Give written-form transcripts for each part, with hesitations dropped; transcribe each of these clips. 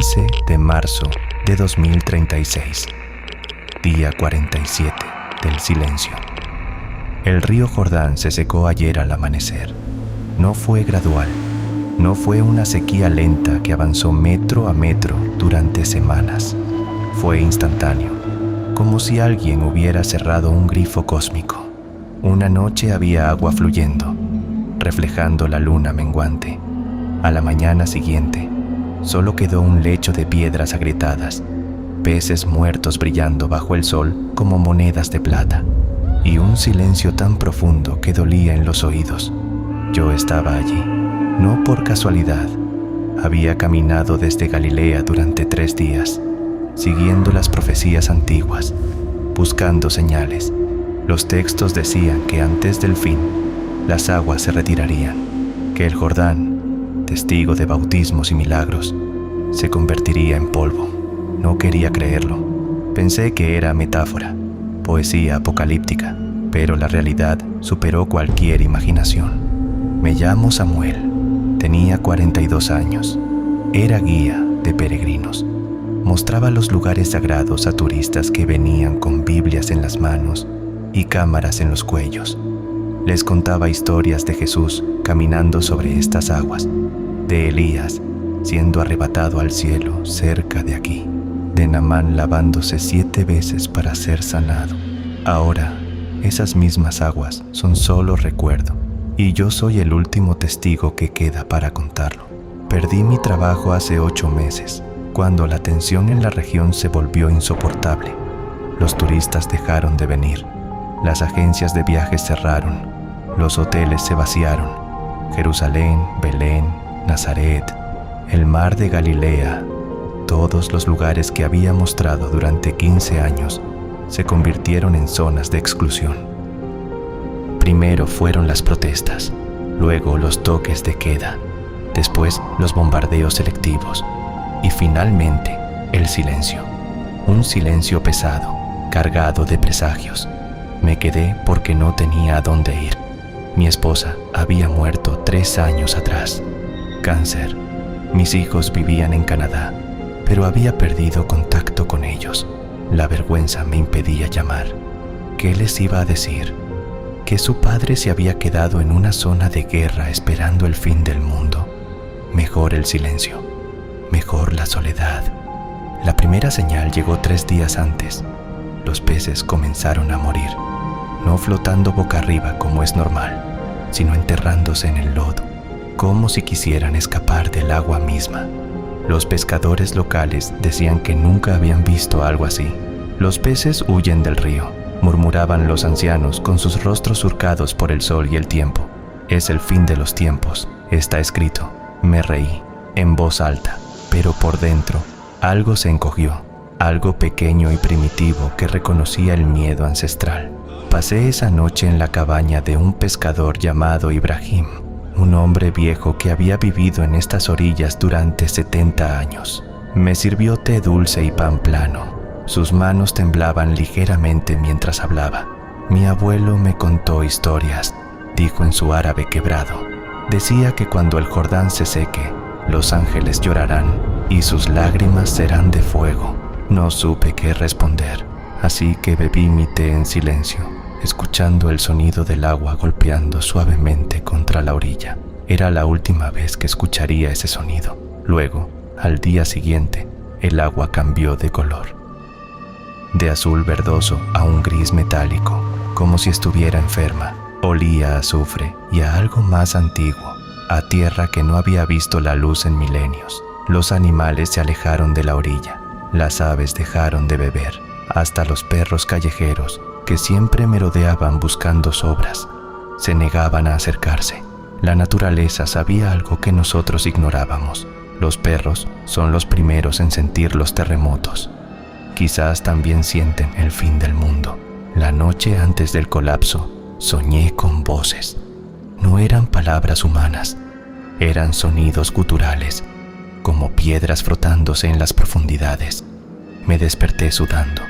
15 de marzo de 2036, día 47 del silencio. El río Jordán se secó ayer al amanecer. No fue gradual, no fue una sequía lenta que avanzó metro a metro durante semanas. Fue instantáneo, como si alguien hubiera cerrado un grifo cósmico. Una noche había agua fluyendo, reflejando la luna menguante. A la mañana siguiente, solo quedó un lecho de piedras agrietadas, peces muertos brillando bajo el sol como monedas de plata, y un silencio tan profundo que dolía en los oídos. Yo estaba allí, no por casualidad. Había caminado desde Galilea durante 3 días, siguiendo las profecías antiguas, buscando señales. Los textos decían que antes del fin, las aguas se retirarían, que el Jordán, testigo de bautismos y milagros, se convertiría en polvo. No quería creerlo. Pensé que era metáfora, poesía apocalíptica, pero la realidad superó cualquier imaginación. Me llamo Samuel, tenía 42 años, era guía de peregrinos. Mostraba los lugares sagrados a turistas que venían con Biblias en las manos y cámaras en los cuellos. Les contaba historias de Jesús caminando sobre estas aguas, de Elías siendo arrebatado al cielo cerca de aquí, de Naamán lavándose 7 veces para ser sanado. Ahora, esas mismas aguas son solo recuerdo, y yo soy el último testigo que queda para contarlo. Perdí mi trabajo hace 8 meses, cuando la tensión en la región se volvió insoportable. Los turistas dejaron de venir. Las agencias de viajes cerraron, los hoteles se vaciaron. Jerusalén, Belén, Nazaret, el mar de Galilea, todos los lugares que había mostrado durante 15 años se convirtieron en zonas de exclusión. Primero fueron las protestas, luego los toques de queda, después los bombardeos selectivos y finalmente el silencio. Un silencio pesado, cargado de presagios. Me quedé porque no tenía a dónde ir. Mi esposa había muerto 3 años atrás. Cáncer. Mis hijos vivían en Canadá, pero había perdido contacto con ellos. La vergüenza me impedía llamar. ¿Qué les iba a decir? Que su padre se había quedado en una zona de guerra esperando el fin del mundo. Mejor el silencio, mejor la soledad. La primera señal llegó 3 días antes. Los peces comenzaron a morir, no flotando boca arriba como es normal, sino enterrándose en el lodo, como si quisieran escapar del agua misma. Los pescadores locales decían que nunca habían visto algo así. Los peces huyen del río, murmuraban los ancianos con sus rostros surcados por el sol y el tiempo. Es el fin de los tiempos, está escrito. Me reí, en voz alta, pero por dentro algo se encogió, algo pequeño y primitivo que reconocía el miedo ancestral. Pasé esa noche en la cabaña de un pescador llamado Ibrahim, un hombre viejo que había vivido en estas orillas durante 70 años. Me sirvió té dulce y pan plano. Sus manos temblaban ligeramente mientras hablaba. Mi abuelo me contó historias, dijo en su árabe quebrado. Decía que cuando el Jordán se seque, los ángeles llorarán y sus lágrimas serán de fuego. No supe qué responder, así que bebí mi té en silencio, escuchando el sonido del agua golpeando suavemente contra la orilla. Era la última vez que escucharía ese sonido. Luego, al día siguiente, el agua cambió de color. De azul verdoso a un gris metálico, como si estuviera enferma. Olía a azufre y a algo más antiguo, a tierra que no había visto la luz en milenios. Los animales se alejaron de la orilla. Las aves dejaron de beber, hasta los perros callejeros, que siempre merodeaban buscando sobras, se negaban a acercarse. La naturaleza sabía algo que nosotros ignorábamos. Los perros son los primeros en sentir los terremotos. Quizás también sienten el fin del mundo. La noche antes del colapso, soñé con voces. No eran palabras humanas, eran sonidos guturales, como piedras frotándose en las profundidades. Me desperté sudando,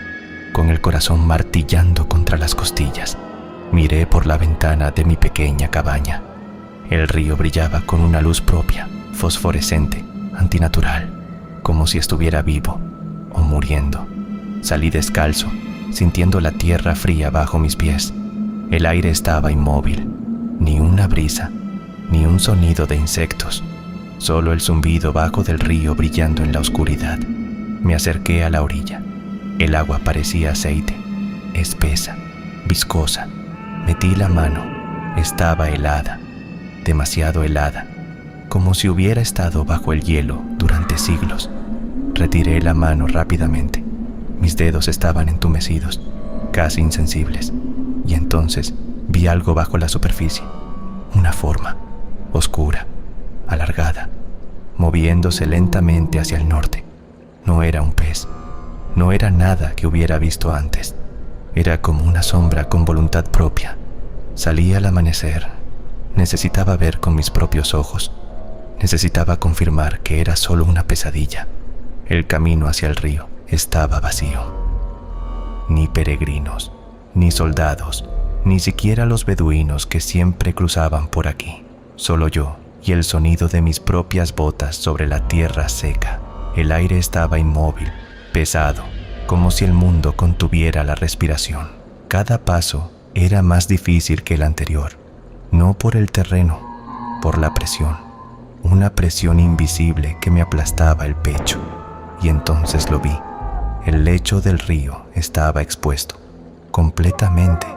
con el corazón martillando contra las costillas. Miré por la ventana de mi pequeña cabaña. El río brillaba con una luz propia, fosforescente, antinatural. como si estuviera vivo o muriendo. Salí descalzo, sintiendo la tierra fría bajo mis pies. El aire estaba inmóvil, ni una brisa, ni un sonido de insectos, solo el zumbido bajo del río brillando en la oscuridad. Me acerqué a la orilla. El agua parecía aceite, espesa, viscosa. Metí la mano. Estaba helada, demasiado helada, como si hubiera estado bajo el hielo durante siglos. Retiré la mano rápidamente. Mis dedos estaban entumecidos, casi insensibles, y entonces vi algo bajo la superficie. Una forma, oscura, alargada, moviéndose lentamente hacia el norte. No era un pez, no era nada que hubiera visto antes. Era como una sombra con voluntad propia. Salí al amanecer. Necesitaba ver con mis propios ojos. Necesitaba confirmar que era solo una pesadilla. El camino hacia el río estaba vacío. Ni peregrinos, ni soldados, ni siquiera los beduinos que siempre cruzaban por aquí. Solo yo y el sonido de mis propias botas sobre la tierra seca. El aire estaba inmóvil, pesado, como si el mundo contuviera la respiración. Cada paso era más difícil que el anterior, no por el terreno, por la presión. Una presión invisible que me aplastaba el pecho. Y entonces lo vi. El lecho del río estaba expuesto, completamente.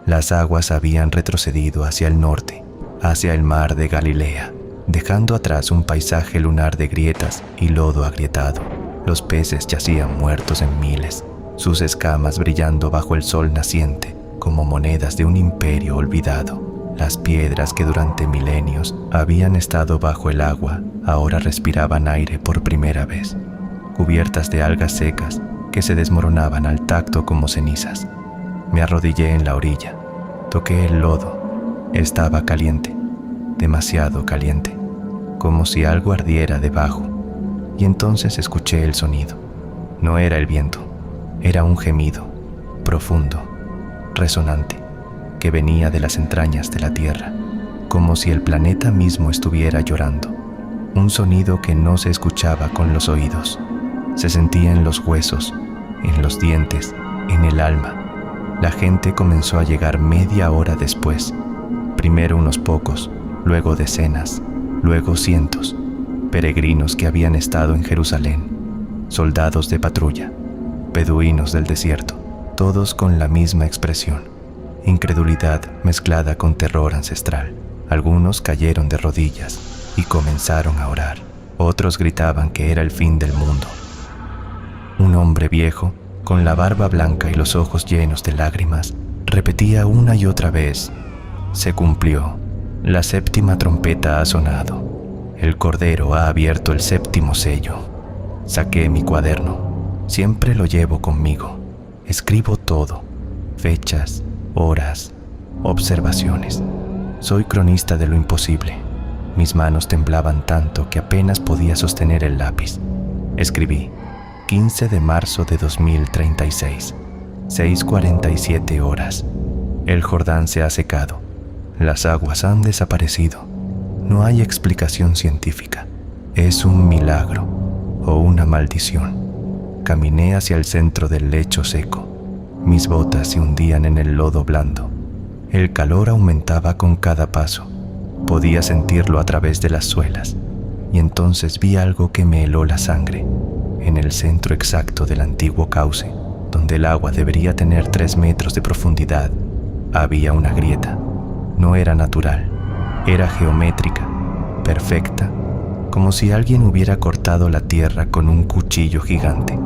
Las aguas habían retrocedido hacia el norte, hacia el mar de Galilea, dejando atrás un paisaje lunar de grietas y lodo agrietado. Los peces yacían muertos en miles, sus escamas brillando bajo el sol naciente como monedas de un imperio olvidado. Las piedras que durante milenios habían estado bajo el agua ahora respiraban aire por primera vez, cubiertas de algas secas que se desmoronaban al tacto como cenizas. Me arrodillé en la orilla, toqué el lodo. Estaba caliente, demasiado caliente, como si algo ardiera debajo. Y entonces escuché el sonido. No era el viento, era un gemido, profundo, resonante, que venía de las entrañas de la tierra, como si el planeta mismo estuviera llorando. Un sonido que no se escuchaba con los oídos. Se sentía en los huesos, en los dientes, en el alma. La gente comenzó a llegar media hora después. Primero unos pocos, luego decenas, luego cientos. Peregrinos que habían estado en Jerusalén, soldados de patrulla, beduinos del desierto, todos con la misma expresión, incredulidad mezclada con terror ancestral. Algunos cayeron de rodillas y comenzaron a orar. Otros gritaban que era el fin del mundo. Un hombre viejo, con la barba blanca y los ojos llenos de lágrimas, repetía una y otra vez: se cumplió, la séptima trompeta ha sonado. El Cordero ha abierto el séptimo sello. Saqué mi cuaderno. Siempre lo llevo conmigo. Escribo todo. Fechas, horas, observaciones. Soy cronista de lo imposible. Mis manos temblaban tanto que apenas podía sostener el lápiz. Escribí: 15 de marzo de 2036, 6:47 horas. El Jordán se ha secado. Las aguas han desaparecido. No hay explicación científica. Es un milagro o una maldición. Caminé hacia el centro del lecho seco. Mis botas se hundían en el lodo blando. El calor aumentaba con cada paso. Podía sentirlo a través de las suelas. Y entonces vi algo que me heló la sangre. En el centro exacto del antiguo cauce, donde el agua debería tener 3 metros de profundidad, había una grieta. No era natural. Era geométrica, perfecta, como si alguien hubiera cortado la tierra con un cuchillo gigante.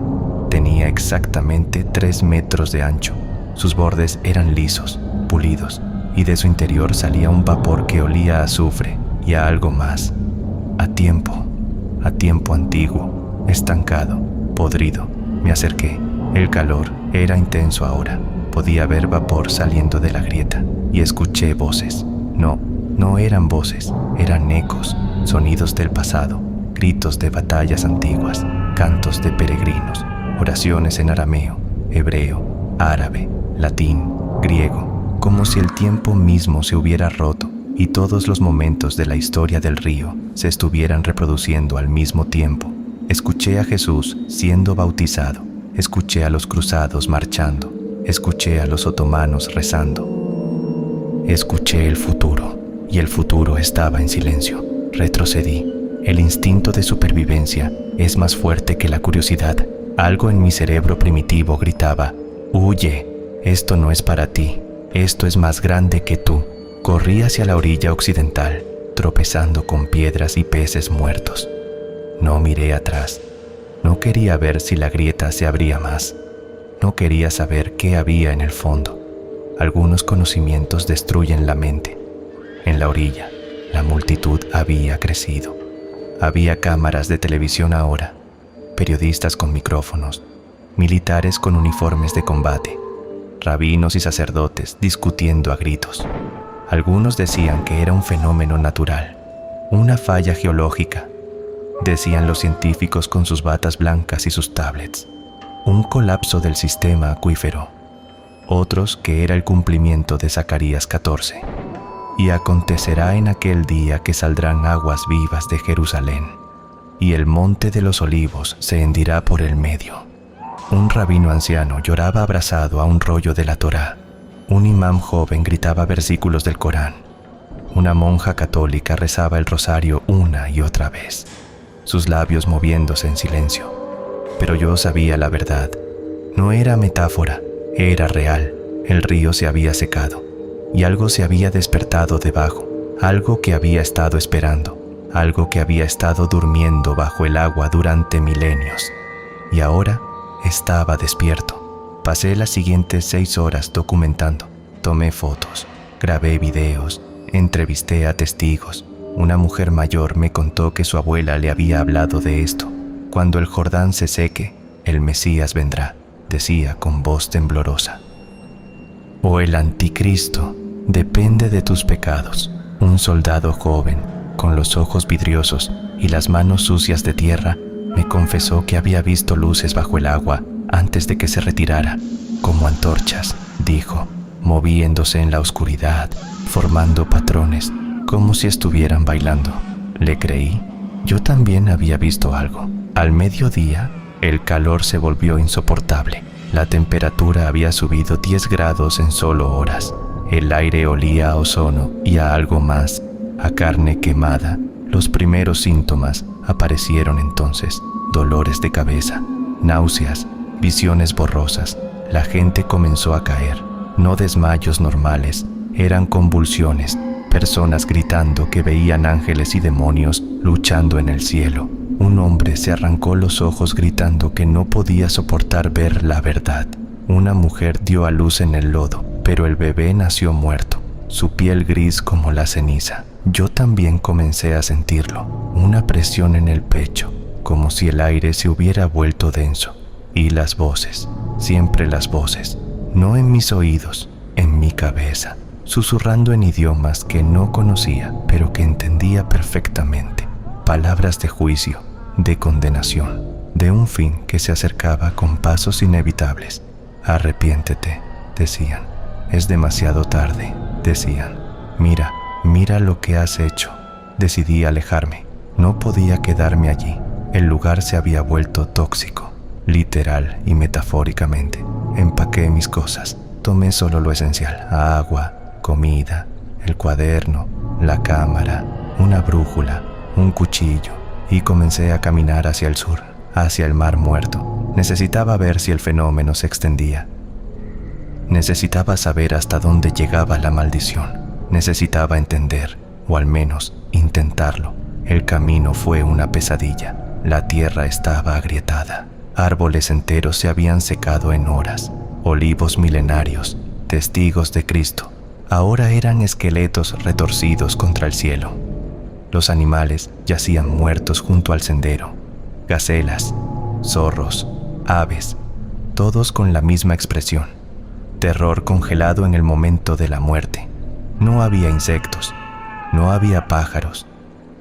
Tenía exactamente 3 metros de ancho. Sus bordes eran lisos, pulidos, y de su interior salía un vapor que olía a azufre y a algo más. A tiempo antiguo, estancado, podrido. Me acerqué. El calor era intenso ahora. Podía ver vapor saliendo de la grieta y escuché voces. No eran voces, eran ecos, sonidos del pasado, gritos de batallas antiguas, cantos de peregrinos, oraciones en arameo, hebreo, árabe, latín, griego, como si el tiempo mismo se hubiera roto y todos los momentos de la historia del río se estuvieran reproduciendo al mismo tiempo. Escuché a Jesús siendo bautizado, escuché a los cruzados marchando, escuché a los otomanos rezando. Escuché el futuro, y el futuro estaba en silencio. Retrocedí. El instinto de supervivencia es más fuerte que la curiosidad. Algo en mi cerebro primitivo gritaba: «Huye, esto no es para ti, esto es más grande que tú». Corrí hacia la orilla occidental, tropezando con piedras y peces muertos. No miré atrás. No quería ver si la grieta se abría más. No quería saber qué había en el fondo. Algunos conocimientos destruyen la mente. En la orilla, la multitud había crecido. Había cámaras de televisión ahora, periodistas con micrófonos, militares con uniformes de combate, rabinos y sacerdotes discutiendo a gritos. Algunos decían que era un fenómeno natural, una falla geológica. Decían los científicos con sus batas blancas y sus tablets, un colapso del sistema acuífero. Otros que era el cumplimiento de Zacarías 14. Y acontecerá en aquel día que saldrán aguas vivas de Jerusalén, y el monte de los olivos se hendirá por el medio. Un rabino anciano lloraba abrazado a un rollo de la Torá. Un imán joven gritaba versículos del Corán. Una monja católica rezaba el rosario una y otra vez, sus labios moviéndose en silencio. Pero yo sabía la verdad. No era metáfora, era real. El río se había secado, y algo se había despertado debajo, algo que había estado esperando, algo que había estado durmiendo bajo el agua durante milenios. Y ahora estaba despierto. Pasé las siguientes 6 horas documentando. Tomé fotos, grabé videos, entrevisté a testigos. Una mujer mayor me contó que su abuela le había hablado de esto. Cuando el Jordán se seque, el Mesías vendrá, decía con voz temblorosa. O el anticristo, depende de tus pecados. Un soldado joven, con los ojos vidriosos y las manos sucias de tierra, me confesó que había visto luces bajo el agua antes de que se retirara, como antorchas, dijo, moviéndose en la oscuridad, formando patrones, como si estuvieran bailando. Le creí. Yo también había visto algo. Al mediodía, el calor se volvió insoportable. La temperatura había subido 10 grados en solo horas. El aire olía a ozono y a algo más, a carne quemada. Los primeros síntomas aparecieron entonces: dolores de cabeza, náuseas, visiones borrosas. La gente comenzó a caer. No desmayos normales, eran convulsiones. Personas gritando que veían ángeles y demonios luchando en el cielo. Un hombre se arrancó los ojos gritando que no podía soportar ver la verdad. Una mujer dio a luz en el lodo, pero el bebé nació muerto, su piel gris como la ceniza. Yo también comencé a sentirlo, una presión en el pecho, como si el aire se hubiera vuelto denso. Y las voces, siempre las voces, no en mis oídos, en mi cabeza, susurrando en idiomas que no conocía, pero que entendía perfectamente. Palabras de juicio, de condenación, de un fin que se acercaba con pasos inevitables. Arrepiéntete, decían. Es demasiado tarde, decían. Mira, mira lo que has hecho. Decidí alejarme. No podía quedarme allí. El lugar se había vuelto tóxico, literal y metafóricamente. Empaqué mis cosas. Tomé solo lo esencial: agua, comida, el cuaderno, la cámara, una brújula, un cuchillo, y comencé a caminar hacia el sur, hacia el Mar Muerto. Necesitaba ver si el fenómeno se extendía. Necesitaba saber hasta dónde llegaba la maldición. Necesitaba entender, o al menos intentarlo. El camino fue una pesadilla. La tierra estaba agrietada. Árboles enteros se habían secado en horas. Olivos milenarios, testigos de Cristo, ahora eran esqueletos retorcidos contra el cielo. Los animales yacían muertos junto al sendero. Gacelas, zorros, aves, todos con la misma expresión. Terror congelado en el momento de la muerte. No había insectos, no había pájaros,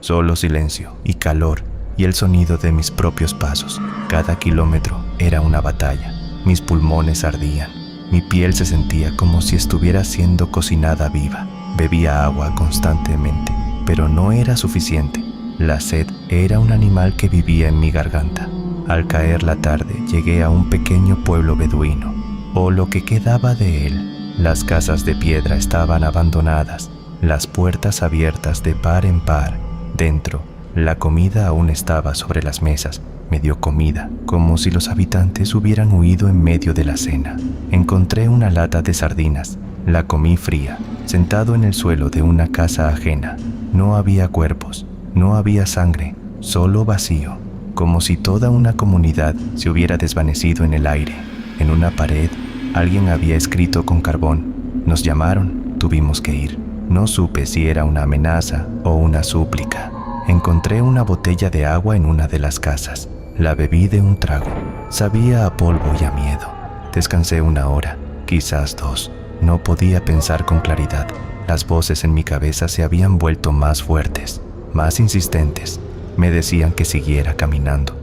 solo silencio y calor y el sonido de mis propios pasos. Cada kilómetro era una batalla. Mis pulmones ardían. Mi piel se sentía como si estuviera siendo cocinada viva. Bebía agua constantemente, pero no era suficiente. La sed era un animal que vivía en mi garganta. Al caer la tarde llegué a un pequeño pueblo beduino, o lo que quedaba de él. Las casas de piedra estaban abandonadas, las puertas abiertas de par en par. Dentro, la comida aún estaba sobre las mesas, medio comida, como si los habitantes hubieran huido en medio de la cena. Encontré una lata de sardinas, la comí fría, sentado en el suelo de una casa ajena. No había cuerpos, no había sangre, solo vacío, como si toda una comunidad se hubiera desvanecido en el aire. En una pared, alguien había escrito con carbón: nos llamaron, tuvimos que ir. No supe si era una amenaza o una súplica. Encontré una botella de agua en una de las casas. La bebí de un trago. Sabía a polvo y a miedo. Descansé 1 hora, quizás 2. No podía pensar con claridad. Las voces en mi cabeza se habían vuelto más fuertes, más insistentes. Me decían que siguiera caminando,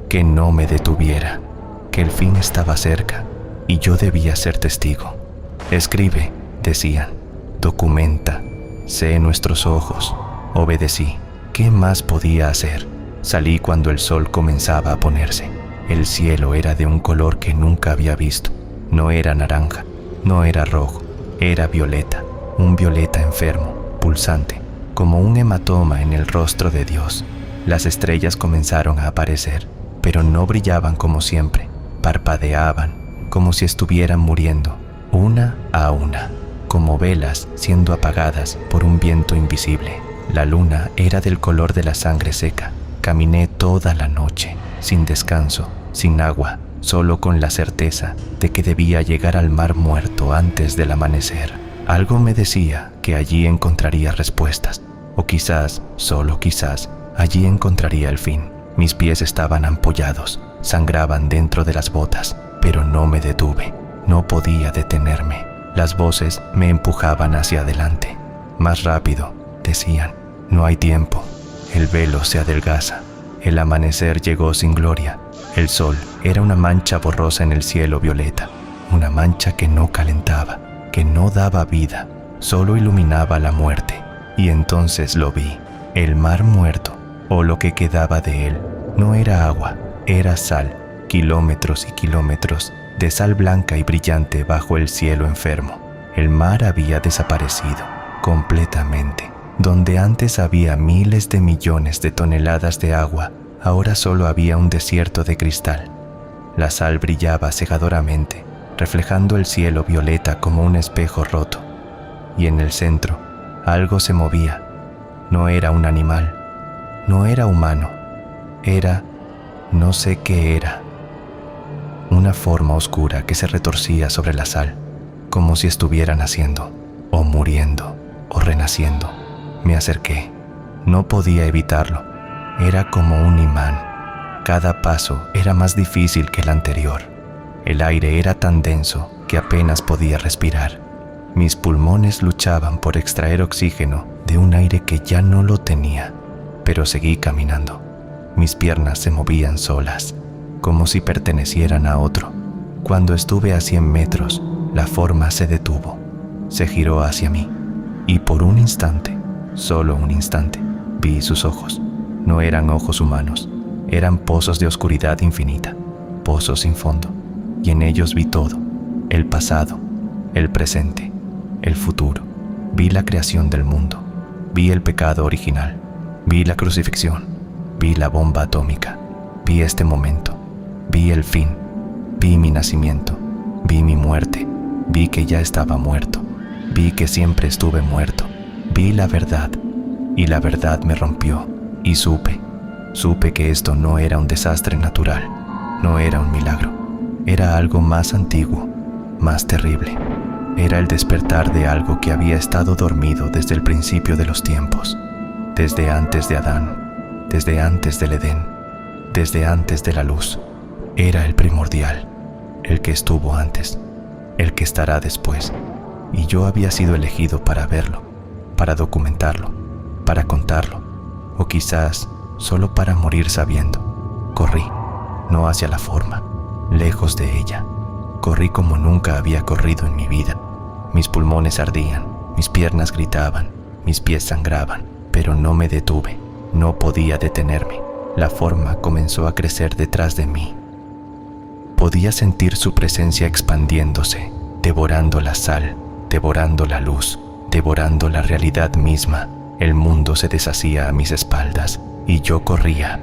que no me detuviera, que el fin estaba cerca y yo debía ser testigo. Escribe, decían, documenta, sé nuestros ojos. Obedecí. ¿Qué más podía hacer? Salí cuando el sol comenzaba a ponerse. El cielo era de un color que nunca había visto. No era naranja, no era rojo, era violeta, un violeta enfermo, pulsante, como un hematoma en el rostro de Dios. Las estrellas comenzaron a aparecer, pero no brillaban como siempre, parpadeaban, como si estuvieran muriendo, una a una, como velas siendo apagadas por un viento invisible. La luna era del color de la sangre seca. Caminé toda la noche, sin descanso, sin agua, solo con la certeza de que debía llegar al mar muerto antes del amanecer. Algo me decía que allí encontraría respuestas, o quizás, solo quizás, allí encontraría el fin. Mis pies estaban ampollados, sangraban dentro de las botas, pero no me detuve, no podía detenerme. Las voces me empujaban hacia adelante. Más rápido, decían, no hay tiempo. El velo se adelgaza. El amanecer llegó sin gloria. El sol era una mancha borrosa en el cielo violeta, una mancha que no calentaba, que no daba vida, solo iluminaba la muerte. Y entonces lo vi. El mar muerto, o lo que quedaba de él, no era agua, era sal, kilómetros y kilómetros de sal blanca y brillante bajo el cielo enfermo. El mar había desaparecido completamente. Donde antes había miles de millones de toneladas de agua, ahora solo había un desierto de cristal. La sal brillaba cegadoramente, reflejando el cielo violeta como un espejo roto. Y en el centro, algo se movía. No era un animal, no era humano, era, no sé qué era. Una forma oscura que se retorcía sobre la sal, como si estuviera naciendo, o muriendo, o renaciendo. Me acerqué. No podía evitarlo. Era como un imán. Cada paso era más difícil que el anterior. El aire era tan denso que apenas podía respirar. Mis pulmones luchaban por extraer oxígeno de un aire que ya no lo tenía. Pero seguí caminando. Mis piernas se movían solas, como si pertenecieran a otro. Cuando estuve a 100 metros, la forma se detuvo. Se giró hacia mí. Y por un instante, solo un instante, vi sus ojos. No eran ojos humanos, eran pozos de oscuridad infinita, pozos sin fondo, y en ellos vi todo, el pasado, el presente, el futuro. Vi la creación del mundo, vi el pecado original, vi la crucifixión, vi la bomba atómica, vi este momento, vi el fin, vi mi nacimiento, vi mi muerte, vi que ya estaba muerto, vi que siempre estuve muerto. Vi la verdad, y la verdad me rompió, y supe que esto no era un desastre natural, no era un milagro, era algo más antiguo, más terrible. Era el despertar de algo que había estado dormido desde el principio de los tiempos, desde antes de Adán, desde antes del Edén, desde antes de la luz. Era el primordial, el que estuvo antes, el que estará después, y yo había sido elegido para verlo, para documentarlo, para contarlo, o quizás solo para morir sabiendo. Corrí, no hacia la forma, lejos de ella. Corrí como nunca había corrido en mi vida. Mis pulmones ardían, mis piernas gritaban, mis pies sangraban, pero no me detuve. No podía detenerme. La forma comenzó a crecer detrás de mí. Podía sentir su presencia expandiéndose, devorando la sal, devorando la luz, devorando la realidad misma. El mundo se deshacía a mis espaldas y yo corría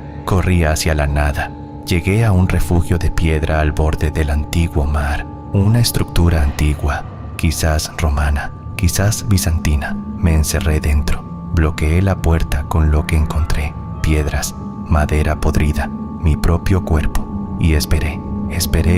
hacia la nada. Llegué a un refugio de piedra al borde del antiguo mar, una estructura antigua, quizás romana, quizás bizantina. Me encerré dentro, bloqueé la puerta con lo que encontré: piedras, madera podrida, mi propio cuerpo, y esperé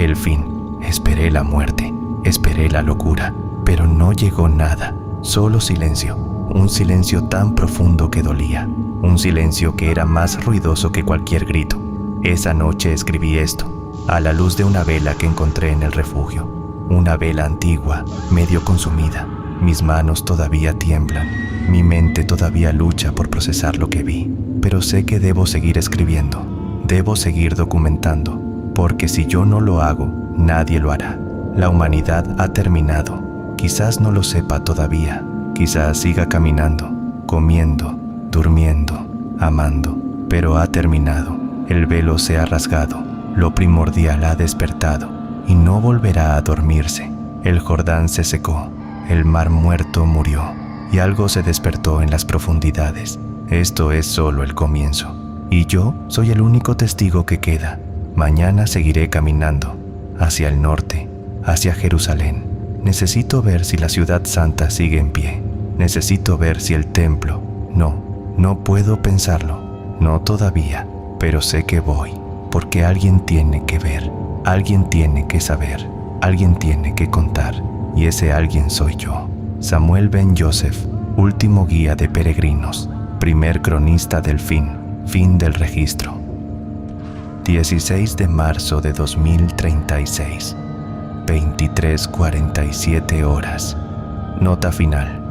el fin, esperé la muerte, esperé la locura, pero no llegó nada, solo silencio, un silencio tan profundo que dolía, un silencio que era más ruidoso que cualquier grito. Esa noche escribí esto, a la luz de una vela que encontré en el refugio, una vela antigua, medio consumida. Mis manos todavía tiemblan, mi mente todavía lucha por procesar lo que vi, pero sé que debo seguir escribiendo, debo seguir documentando, porque si yo no lo hago, nadie lo hará. La humanidad ha terminado, quizás no lo sepa todavía, quizás siga caminando, comiendo, durmiendo, amando, pero ha terminado. El velo se ha rasgado, lo primordial ha despertado y no volverá a dormirse. El Jordán se secó, el mar muerto murió y algo se despertó en las profundidades. Esto es solo el comienzo y yo soy el único testigo que queda. Mañana seguiré caminando hacia el norte, hacia Jerusalén. Necesito ver si la ciudad santa sigue en pie. Necesito ver si el templo... No puedo pensarlo, no todavía, pero sé que voy, porque alguien tiene que ver, alguien tiene que saber, alguien tiene que contar, y ese alguien soy yo. Samuel Ben Yosef, último guía de peregrinos, primer cronista del fin del registro. 16 de marzo de 2036, 23:47 horas. Nota final.